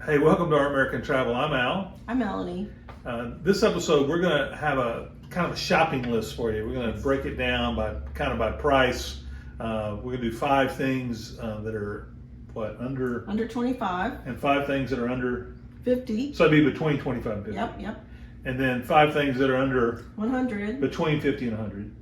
Hey, welcome to Our American Travel. I'm Al. I'm Melanie. This episode, we're going to have a kind of a shopping list for you. We're going to break it down by price. We're going to do 5 things that are Under 25. and 5 things that are under 50. So it'd be between 25 and 50. Yep. And then 5 things that are under 100. between 50 and 100.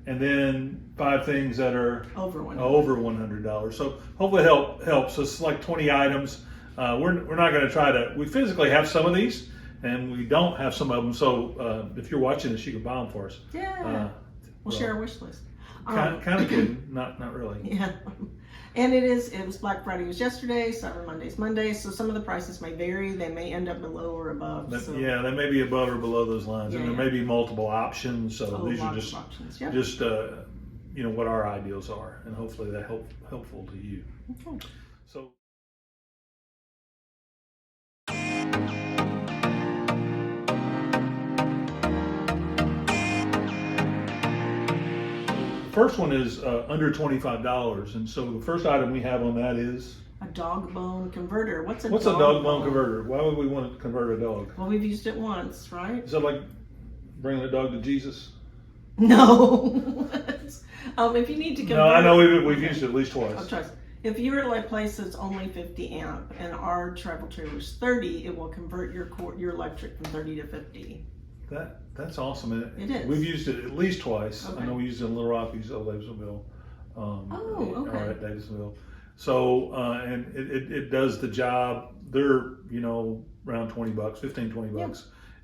And then 5 things that are over $100. Over $100. So hopefully helps. So it's like 20 items. We're not going to try to. We physically have some of these, and we don't have some of them. So if you're watching this, you can buy them for us. Yeah. We'll share our wish list. Kind of kidding, not really. Yeah. And it was Black Friday was yesterday, Cyber Monday's Monday, so some of the prices may vary. They may end up below or above. Yeah, they may be above or below those lines, and there may be multiple options. So these are just options. Yep. just what our ideals are, and hopefully that helpful to you. Okay. So. First one is under $25, and so the first item we have on that is a dog bone converter. What's a dog bone converter? Why would we want to convert a dog? Well, we've used it once, right? Is that like bringing a dog to Jesus? No. If you need to convert, no, I know we've used it at least twice. Oh, trust. If you were to like place that's only 50 amp and our travel trailer is 30, it will convert your electric from 30 to 50. That's awesome. It is. We've used it at least twice. Okay. I know we used it in Little Rock, we used it in Davisonville. Okay. Or at Davisonville. So, and it does the job. They're, around $20, 15, $20. Yeah.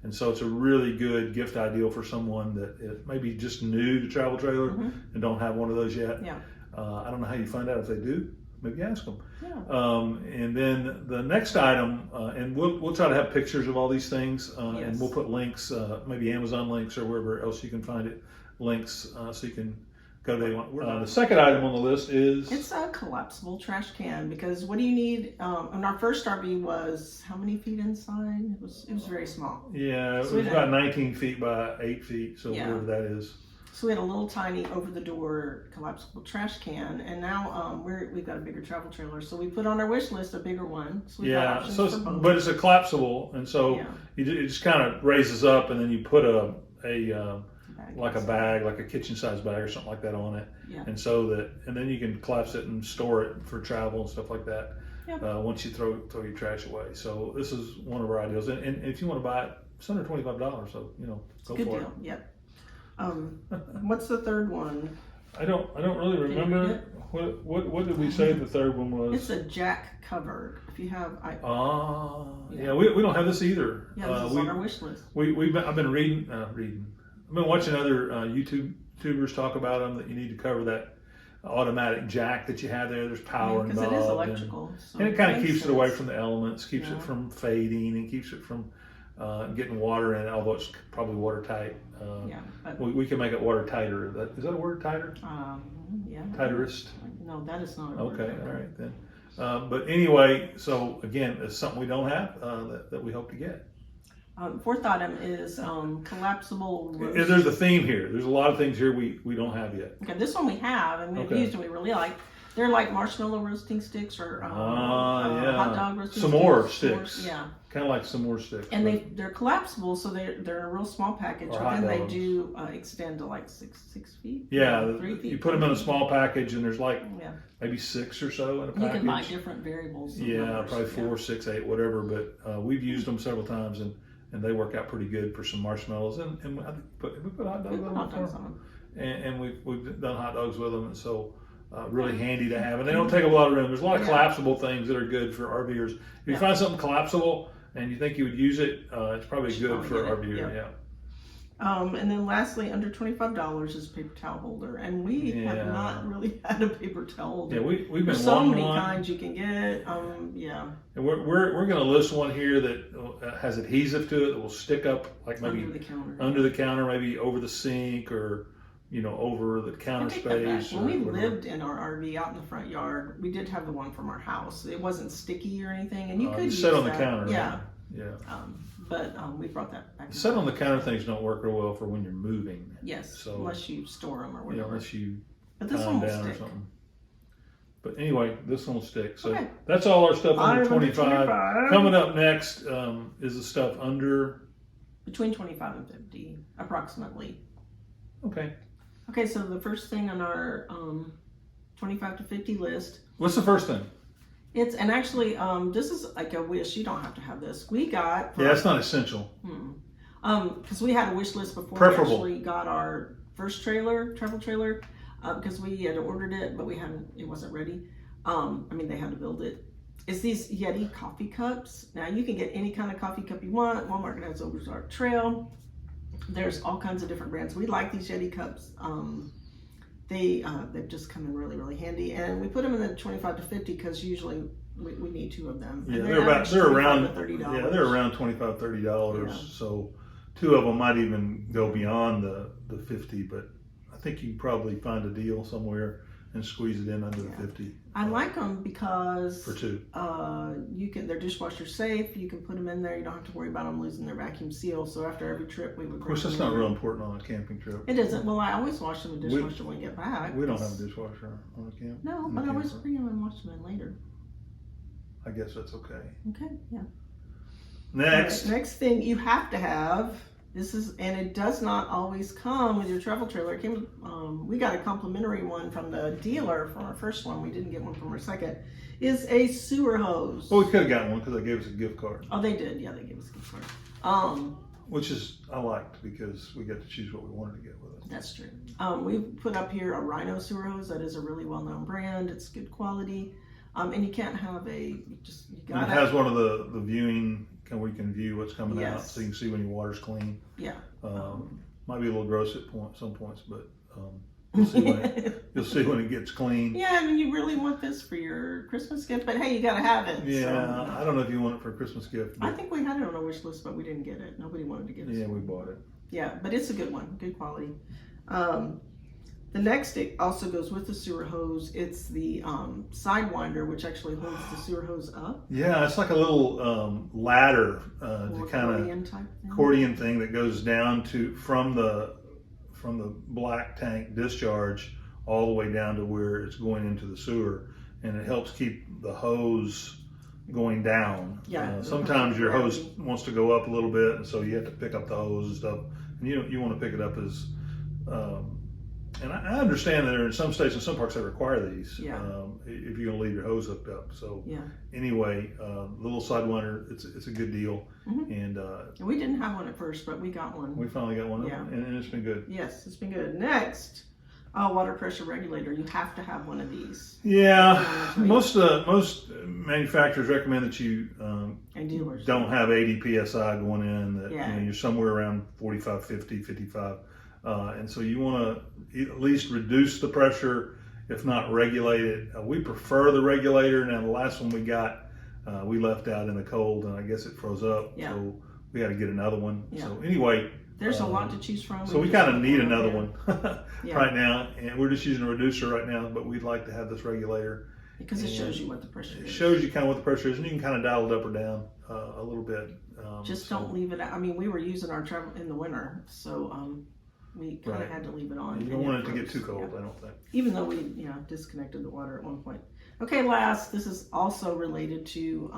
And so it's a really good gift ideal for someone that is maybe just new to travel trailer and don't have one of those yet. Yeah. I don't know how you find out if they do. Maybe ask them. Yeah. And then the next item, and we'll try to have pictures of all these things, Yes. and we'll put links, maybe Amazon links or wherever else you can find it, links so you can go to the second item on the list is It's a collapsible trash can, because what do you need? And our first RV was how many feet inside? It was very small. Yeah, it was about 19 feet by 8 feet, so Yeah. whatever that is. So we had a little tiny over-the-door collapsible trash can, and now we've got a bigger travel trailer. So we put on our wish list a bigger one. So we've got options for both. But it's a collapsible, and so it just kind of raises up, and then you put a bag, like a kitchen-sized bag or something like that on it, and then you can collapse it and store it for travel and stuff like that. Yep. Once you throw your trash away. So this is one of our ideals, and if you want to buy it, it's under $25. So go Good for deal. it. Yep. What's the third one? I don't really remember. What did we say the third one was? It's a jack cover. If you have, yeah, we don't have this either. Yeah, this is on our wish list. I've been reading. I've been watching other YouTubers talk about them, that you need to cover that automatic jack that you have there. There's power involved. Because it is electrical. And it kind of keeps it away from the elements, keeps it from fading, and keeps it from getting water in it, although it's probably watertight. We can make it watertighter. Is that a word, tighter? Yeah. Tighterist? No, that is not a word. Okay, all right then. But anyway, so again, it's something we don't have that we hope to get. Fourth item is collapsible roast. There's a theme here. There's a lot of things here we don't have yet. Okay, this one we have, and we've used and we really like. They're like marshmallow roasting sticks or hot dog roasting s'more sticks. Yeah. Kind of like s'more sticks. And they're collapsible, so they're a real small package. But then they do extend to like six feet. Yeah, 3 feet. you put them in a small package, and there's like maybe 6 or so in a package. You can buy different variables. Yeah, probably 4, 6, 8, whatever. But we've used them several times, and they work out pretty good for some marshmallows. And I think we put hot dogs on them. And we've done hot dogs with them, and so. Really handy to have, and they don't take up a lot of room. There's a lot of collapsible things that are good for RVers. If you find something collapsible and you think you would use it, it's probably good for an RVer. Yeah. And then lastly, under $25 is a paper towel holder, and we have not really had a paper towel holder. Yeah, we've been There's so many kinds you can get. And we're going to list one here that has adhesive to it that will stick up, like maybe under the counter, maybe over the sink, or over the counter space. When we lived in our RV out in the front yard, we did have the one from our house. It wasn't sticky or anything, and you could use sit on that. the counter. Yeah. Yeah. But we brought that back. Set on the counter things don't work real well for when you're moving. Yes. So, unless you store them or whatever. Unless you but this one will down stick. or something. But anyway, this one will stick. So Okay. that's all our stuff under 25. 25. Coming up next is the stuff under. Between 25 and 50, approximately. Okay. Okay, so the first thing on our 25 to 50 list. What's the first thing? It's, and actually, this is like a wish. You don't have to have this. We got. Yeah, it's not essential. Because we had a wish list before Preferable. we actually got our first travel trailer, because we had ordered it, but it wasn't ready. They had to build it. It's these Yeti coffee cups. Now you can get any kind of coffee cup you want. Walmart has Ozark Trail. There's all kinds of different brands. We like these Yeti cups. They've just come in really, really handy, and we put them in the 25 to 50 because usually we need 2 of them. Yeah, and they're around $30. Yeah, they're around $25, $30. Yeah. So 2 of them might even go beyond the 50, but I think you can probably find a deal somewhere and squeeze it in under the 50. I like them because For 2. they're dishwasher safe. You can put them in there. You don't have to worry about them losing their vacuum seal. So after every trip, we would. Of course, that's not real important on a camping trip. It isn't. Well, I always wash them in the dishwasher when we get back. We don't have a dishwasher on a camp. No, but I always bring them and wash them in later. I guess that's okay. Okay, yeah. Next. Right, next thing you have to have. And it does not always come with your travel trailer. It came. We got a complimentary one from the dealer from our first one. We didn't get one from our second. Is a sewer hose. Well, we could have gotten one because they gave us a gift card. Oh, they did. Yeah, they gave us a gift card. Which I liked because we got to choose what we wanted to get with it. That's true. We put up here a Rhino sewer hose. That is a really well-known brand. It's good quality. And you can't have It has one of the viewing, where you can view what's coming out, so you can see when your water's clean. Yeah. Might be a little gross at some points, but you'll see when it gets clean. Yeah, you really want this for your Christmas gift, but hey, you gotta have it. Yeah, so. I don't know if you want it for a Christmas gift. I think we had it on our wish list, but we didn't get it. Nobody wanted to get it. Yeah, we bought it. Yeah, but it's a good one, good quality. The next, it also goes with the sewer hose. It's the Sidewinder, which actually holds the sewer hose up. Yeah, it's like a little ladder, to kind of accordion thing that goes down from the black tank discharge all the way down to where it's going into the sewer, and it helps keep the hose going down. Yeah. Sometimes your hose wants to go up a little bit, and so you have to pick up the hose and stuff. And you want to pick it up as and I understand that there are in some states and some parks that require these. Yeah. If you're gonna leave your hose hooked up. So yeah. Anyway, little Sidewinder, it's a good deal. And we didn't have one at first, but we got one. We finally got one, yeah. and it's been good. Yes, it's been good. Next, water pressure regulator. You have to have one of these. Yeah, most manufacturers recommend that you and dealers don't have 80 psi going in. That yeah. You're somewhere around 45, 50, 55. And so you want to at least reduce the pressure, if not regulate it. We prefer the regulator. Now, the last one we got, we left out in the cold, and I guess it froze up. Yeah. So we had to get another one. Yeah. So anyway. There's a lot to choose from. So we kind of need another one yeah. right now. And we're just using a reducer right now, but we'd like to have this regulator. Because it shows you what the pressure is. It shows you kind of what the pressure is, and you can kind of dial it up or down a little bit. Just don't leave it out. We were using our travel in the winter, so we kind of had to leave it on. You don't want it to get too cold, yeah. I don't think. Even though we disconnected the water at one point. Okay, last, this is also related to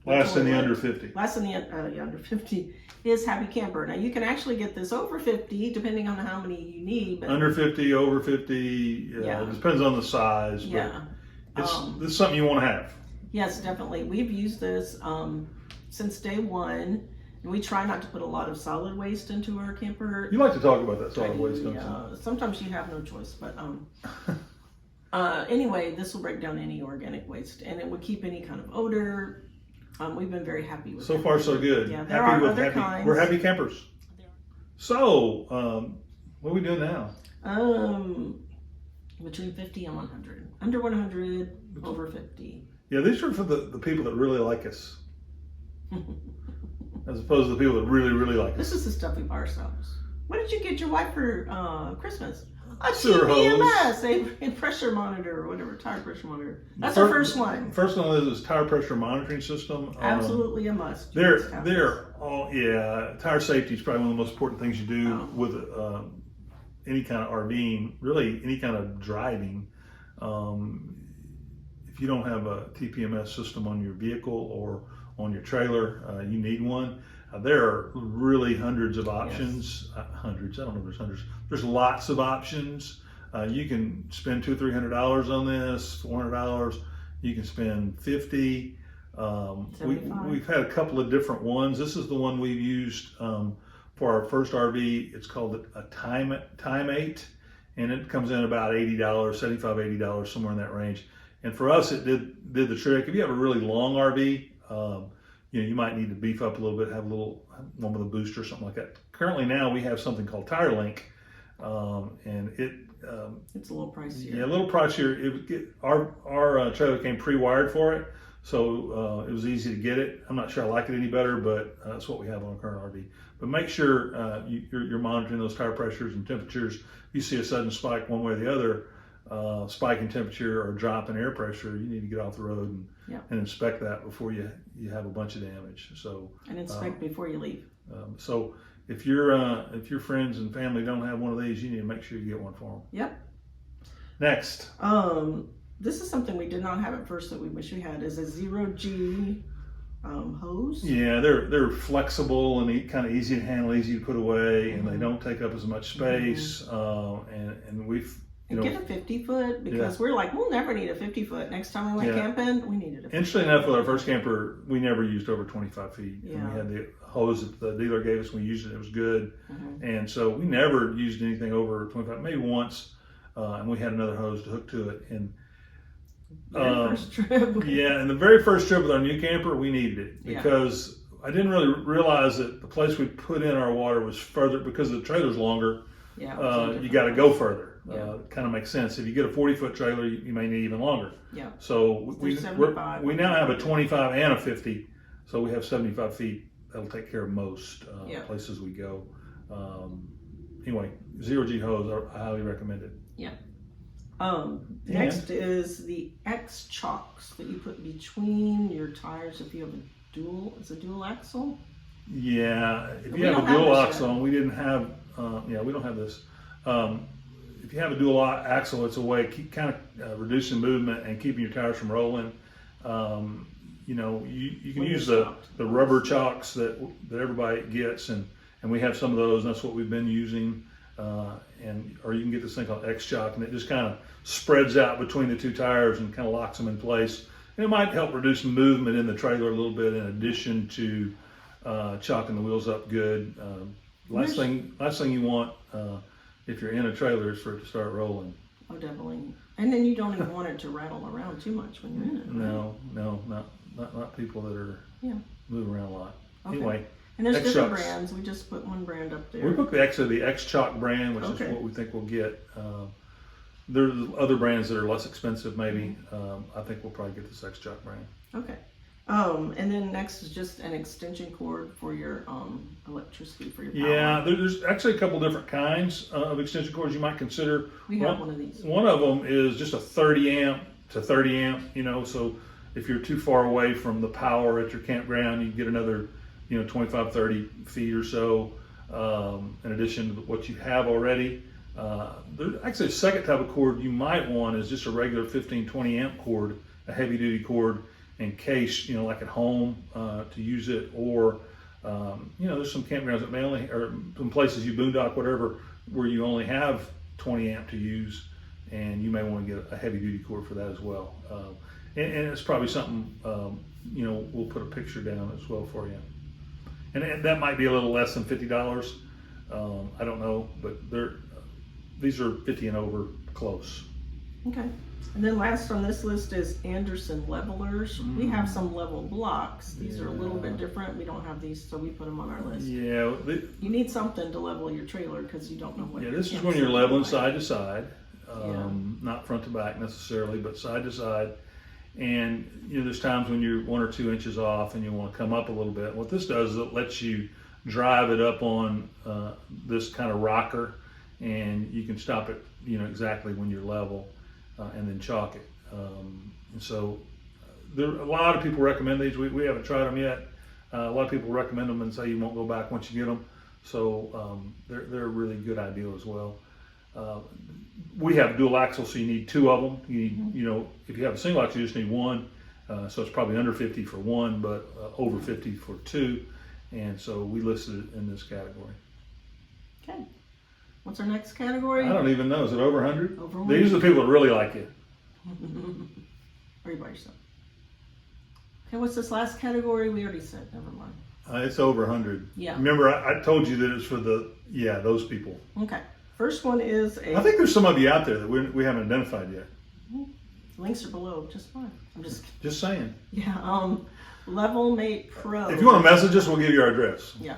last in the under 50. Last in the under 50 is Happy Camper. Now you can actually get this over 50 depending on how many you need. But under 50, over 50, yeah. It depends on the size. But yeah. This is something you want to have. Yes, definitely. We've used this since day one. And we try not to put a lot of solid waste into our camper. You like to talk about that solid waste, don't you? Sometimes you have no choice, but anyway, this will break down any organic waste, and it will keep any kind of odor. We've been very happy with it. So far, so good. Yeah, there are other kinds. We're happy campers. So, what are we doing now? Between 50 and 100. Under 100, over 50. Yeah, these are for the people that really like us. As opposed to the people that really, really like us. This is the stuff we buy ourselves. What did you get your wife for Christmas? A sewer TPMS, a pressure monitor or whatever, tire pressure monitor. That's our first one. First one is tire pressure monitoring system. Absolutely a must. They're all, yeah, tire safety is probably one of the most important things you do with any kind of RVing, really any kind of driving. if you don't have a TPMS system on your vehicle or on your trailer, you need one. There are really hundreds of options. Yes. Hundreds, I don't know if there's hundreds. There's lots of options. You can spend $200-300 on this, $400. You can spend $50. We've had a couple of different ones. This is the one we've used for our first RV. It's called a Time8, and it comes in about $80, $75-80, somewhere in that range. And for us, it did the trick. If you have a really long RV, you might need to beef up a little bit, have a little one with a booster or something like that. Currently now we have something called Tire Link, and it's a little pricier. Yeah, a little pricier. Our trailer came pre-wired for it, so it was easy to get it. I'm not sure I like it any better, but that's what we have on our current RV. But make sure you're monitoring those tire pressures and temperatures. If you see a sudden spike one way or the other, spike in temperature or drop in air pressure, you need to get off the road and inspect that before you have a bunch of damage. So and inspect before you leave. So if your friends and family don't have one of these, you need to make sure you get one for them. Yep. Next. This is something we did not have at first that we wish we had, is a 0G hose. Yeah, they're flexible and kind of easy to handle, easy to put away, and they don't take up as much space. And we've get a 50-foot because we're like, we'll never need a 50-foot. Next time we went camping, we needed a 50-foot. Interestingly enough, with our first camper, we never used over 25 feet. Yeah. And we had the hose that the dealer gave us. We used it. It was good. And so we never used anything over 25, maybe once. And we had another hose to hook to it. And first trip. Yeah, and the very first trip with our new camper, we needed it because I didn't really realize that the place we put in our water was further because the trailer's longer. Yeah, you got to go further. Kind of makes sense. If you get a 40-foot trailer, you may need even longer. Yeah. So we now have a 25 and a 50, so we have 75 feet. That'll take care of most places we go. Anyway, 0G hose, I highly recommend it. Yeah. Next is the X-Chocks that you put between your tires if you have a dual axle. Yeah, if you have a dual axle, we didn't have. We don't have this. If you have a dual axle, it's a way to keep kind of reducing movement and keeping your tires from rolling. You can use the rubber chocks that everybody gets, and we have some of those, and that's what we've been using. Or you can get this thing called X-Chock, and it just kind of spreads out between the two tires and kind of locks them in place. And it might help reduce movement in the trailer a little bit, in addition to chocking the wheels up good. Last thing you want if you're in a trailer is for it to start rolling. Oh, definitely. And then you don't even want it to rattle around too much when you're in it. Right? No, not people that are moving around a lot. Okay. Anyway. And there's different brands. We just put one brand up there. We put the X-Chock brand, which is what we think we'll get. There's other brands that are less expensive, maybe. I think we'll probably get this X-Chock brand. Okay. And then next is just an extension cord for your electricity for your power. Yeah, there's actually a couple different kinds of extension cords you might consider. We have one of these. One of them is just a 30 amp to 30 amp. So if you're too far away from the power at your campground, you get another 25, 30 feet or so, in addition to what you have already. There's actually a second type of cord you might want is just a regular 15, 20 amp cord, a heavy duty cord, in case, like at home to use it, or, there's some campgrounds that may only, or some places you boondock, whatever, where you only have 20 amp to use, and you may want to get a heavy duty cord for that as well. And it's probably something, we'll put a picture down as well for you. And that might be a little less than $50. I don't know, but these are 50 and over close. Okay. And then last on this list is Anderson levelers. We have some level blocks. These are a little bit different. We don't have these, so we put them on our list. Yeah. You need something to level your trailer because you don't know what. Yeah, this is when you're leveling side to side, not front to back necessarily, but side to side. And there's times when you're 1 or 2 inches off and you want to come up a little bit. What this does is it lets you drive it up on this kind of rocker, and you can stop it, exactly when you're level, and then chock it. And so a lot of people recommend these. We haven't tried them yet. A lot of people recommend them and say you won't go back once you get them. So they're a really good idea as well. we have dual axle, so you need two of them. You need, you know, if you have a single axle, you just need one. So it's probably under 50 for one, but over 50 for two. And so we listed it in this category. Okay. What's our next category? I don't even know. Is it over 100? Over 100. These are the people that really like it. Or you by yourself. Okay, what's this last category? We already said, never mind. It's over 100. Yeah. Remember, I told you that it's for those people. Okay. First one is I think there's some of you out there that we haven't identified yet. Links are below, just fine. I'm just kidding. Just saying. Yeah, Level Mate Pro. If you want to message us, we'll give you our address. Yeah.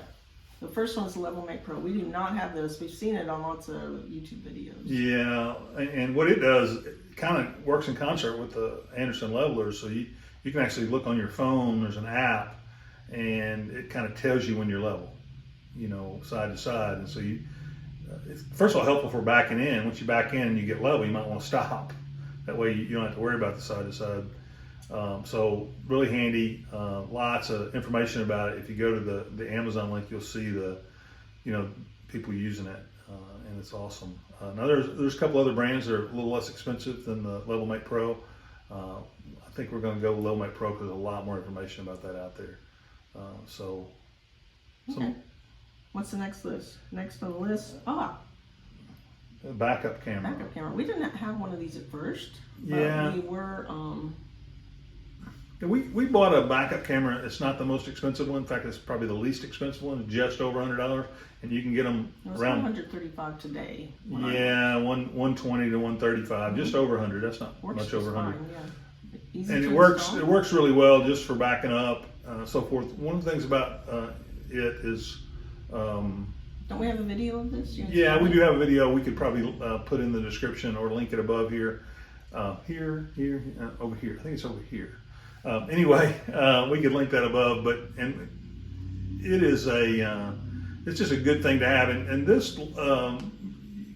The first one is Level Mate Pro. We do not have this. We've seen it on lots of YouTube videos. Yeah, and what it does, it kind of works in concert with the Anderson levelers. So you can actually look on your phone. There's an app, and it kind of tells you when you're level, you know, side to side. And so it's first of all helpful for backing in. Once you back in and you get level, you might want to stop. That way you don't have to worry about the side to side. So really handy. Lots of information about it. If you go to the Amazon link, you'll see people using it, and it's awesome. Now there's a couple other brands that are a little less expensive than the Level Mate Pro. I think we're going to go with Level Mate Pro because there's a lot more information about that out there. Okay. What's the next list? Next on the list? Backup camera. Backup camera. We didn't have one of these at first. Yeah. But we were. We bought a backup camera. It's not the most expensive one. In fact, it's probably the least expensive one. Just over $100, and you can get them around $135 today. Yeah, 120 to 135, just over 100. That's not much over 100. Fine, yeah. Easy And to it works. install. It works really well just for backing up, so forth. One of the things about it is. Don't we have a video of this? Yeah, we do have a video. We could probably put in the description or link it above here. Over here. I think it's over here. Anyway, we could link that above. And it is it's just a good thing to have. And this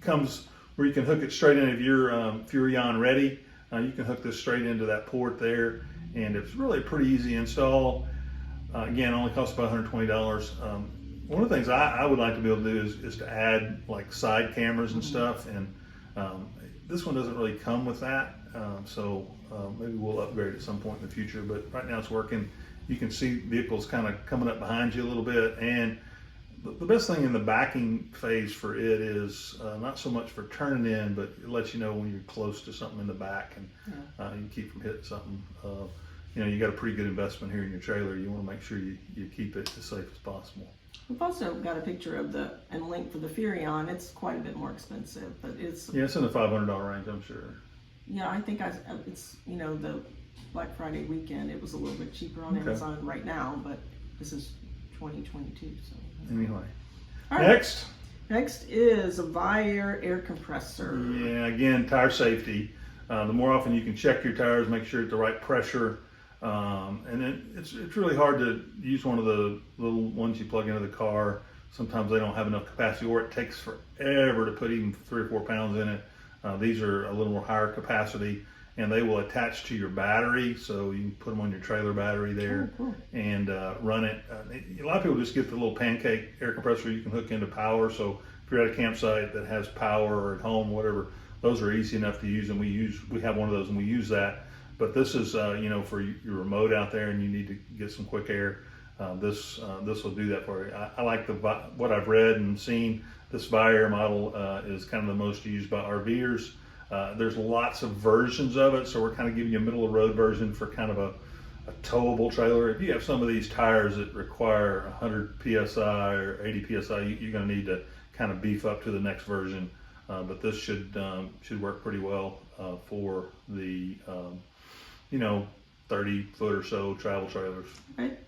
comes where you can hook it straight in if you're Furrion ready. You can hook this straight into that port there, and it's really a pretty easy install. Again, it only costs about $120. One of the things I would like to be able to do is to add like side cameras and stuff, and this one doesn't really come with that, so maybe we'll upgrade at some point in the future, but right now it's working. You can see vehicles kind of coming up behind you a little bit, and the best thing in the backing phase for it is not so much for turning in, but it lets you know when you're close to something in the back, and you can keep from hitting something. You got a pretty good investment here in your trailer. You want to make sure you keep it as safe as possible. We've also got a picture of and link for the Furrion. It's quite a bit more expensive, but it's. Yeah, it's in the $500 range, I'm sure. Yeah, I think it's, the Black Friday weekend, it was a little bit cheaper on Amazon right now, but this is 2022, so. Anyway. All right. Next is a RVer air compressor. Yeah, again, tire safety. The more often you can check your tires, make sure it's the right pressure. And then it's really hard to use one of the little ones you plug into the car. Sometimes they don't have enough capacity, or it takes forever to put even 3 or 4 pounds in it. These are a little more higher capacity, and they will attach to your battery, so you can put them on your trailer battery there. Cool. And run it. A lot of people just get the little pancake air compressor you can hook into power. So if you're at a campsite that has power, or at home, whatever, those are easy enough to use, and we have one of those and we use that. But this is, for your remote out there and you need to get some quick air, this will do that for you. I like what I've read and seen. This RVer model is kind of the most used by RVers. There's lots of versions of it, so we're kind of giving you a middle of the road version for kind of a towable trailer. If you have some of these tires that require 100 PSI or 80 PSI, you're going to need to kind of beef up to the next version. But this should work pretty well for the 30-foot or so travel trailers. Right.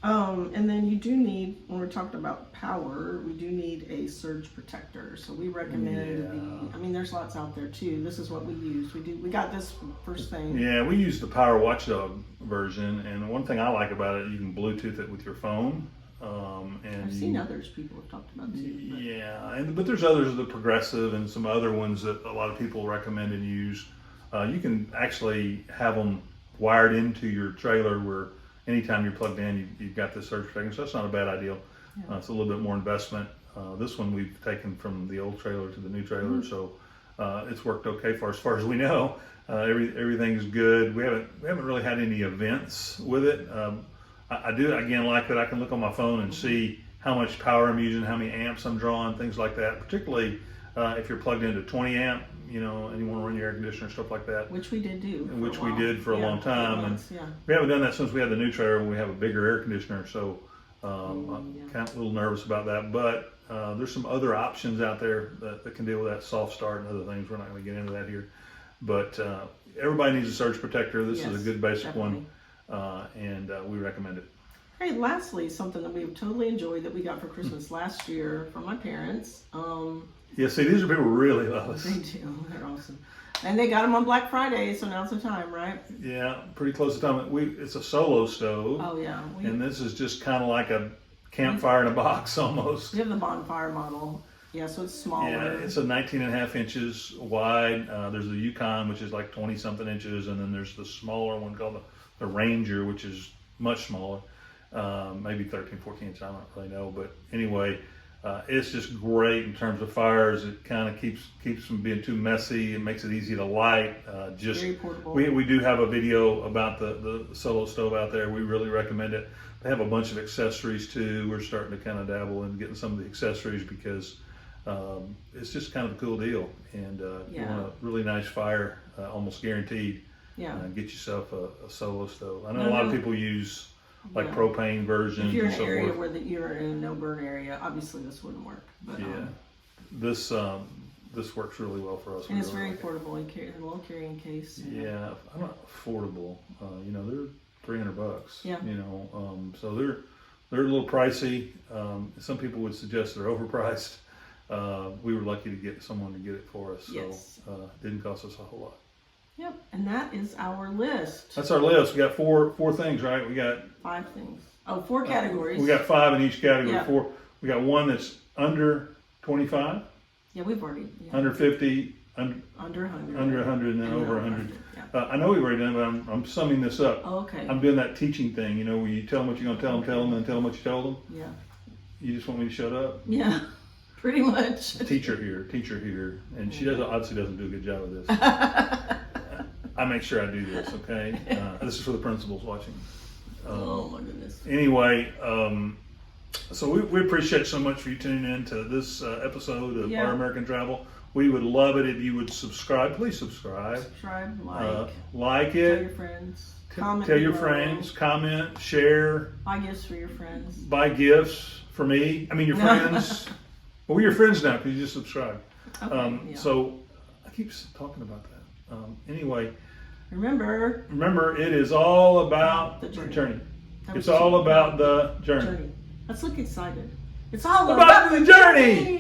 And then you do need, when we're talking about power, we do need a surge protector. So we recommend there's lots out there too. This is what we use. We got this first thing. Yeah, we use the Power Watchdog version, and one thing I like about it, you can Bluetooth it with your phone. And I've seen others people have talked about too. Yeah, but there's others, the Progressive and some other ones that a lot of people recommend and use. You can actually have them wired into your trailer where anytime you're plugged in, you've got this surge protector, so that's not a bad idea. Yeah. It's a little bit more investment, This one we've taken from the old trailer to the new trailer, so it's worked okay for as far as we know. Everything's good. We haven't really had any events with it. I do again like that I can look on my phone and see how much power I'm using, how many amps I'm drawing, things like that. Particularly if you're plugged into 20 amp, and you want to run your air conditioner, stuff like that. Which we did do. Which we did for a long time, months, and we haven't done that since we had the new trailer. We have a bigger air conditioner, so yeah. I'm kind of a little nervous about that. But there's some other options out there that can deal with that soft start and other things. We're not going to get into that here, but everybody needs a surge protector. This is a good basic one, and we recommend it. Hey, lastly, something that we totally enjoyed that we got for Christmas last year from my parents. Yeah, see, these are people who really love us. They do. They're awesome. And they got them on Black Friday, so now's the time, right? Yeah, pretty close to time. It's a solo stove. Oh, yeah. And this is just kind of like a campfire in a box almost. We have the bonfire model. Yeah, so it's smaller. Yeah, it's a 19.5 inches wide. There's the Yukon, which is like 20-something inches, and then there's the smaller one called the Ranger, which is much smaller. Maybe 13, 14 inches, I don't really know. But anyway, it's just great in terms of fires. It kind of keeps from being too messy. It makes it easy to light. Very portable. We do have a video about the solo stove out there. We really recommend it. They have a bunch of accessories too. We're starting to kind of dabble in getting some of the accessories because it's just kind of a cool deal. And if you want a really nice fire, almost guaranteed, get yourself a solo stove. I know a lot of people use propane versions. If you're in and an so area forth. where you're in a no burn area, obviously this wouldn't work. But, this works really well for us. And it's very portable and a little carrying case. Yeah, I'm not affordable. They're $300. Yeah. So they're a little pricey. Some people would suggest they're overpriced. We were lucky to get someone to get it for us, so it didn't cost us a whole lot. Yep, and that is our list. That's our list. We got four things, right? We got 5 things. Oh, 4 categories. We got 5 in each category. Yeah. 4. We got one that's under 25. Yeah, we've already. Yeah. Under 50. Under 100. Under 100 and then over 100. Yeah. I know we've already done it, but I'm summing this up. Oh, okay. I'm doing that teaching thing, where you tell them what you're going to tell them, and tell them what you told them. Yeah. You just want me to shut up? Yeah, pretty much. Teacher here, and she obviously doesn't do a good job of this. I make sure I do this, okay? This is for the principals watching. Oh my goodness. Anyway, so we appreciate so much for you tuning in to this episode of Our American Travel. We would love it if you would subscribe. Please subscribe. Subscribe, like it. Tell your friends. Comment. Tell your friends. Comment. Share. Buy gifts for your friends. Buy gifts for me. I mean your friends. Well, we're your friends now because you just subscribed. Okay, So I keep talking about that. Anyway. Remember, it is all about the journey. It's all about the journey. Let's look excited. It's all about the journey.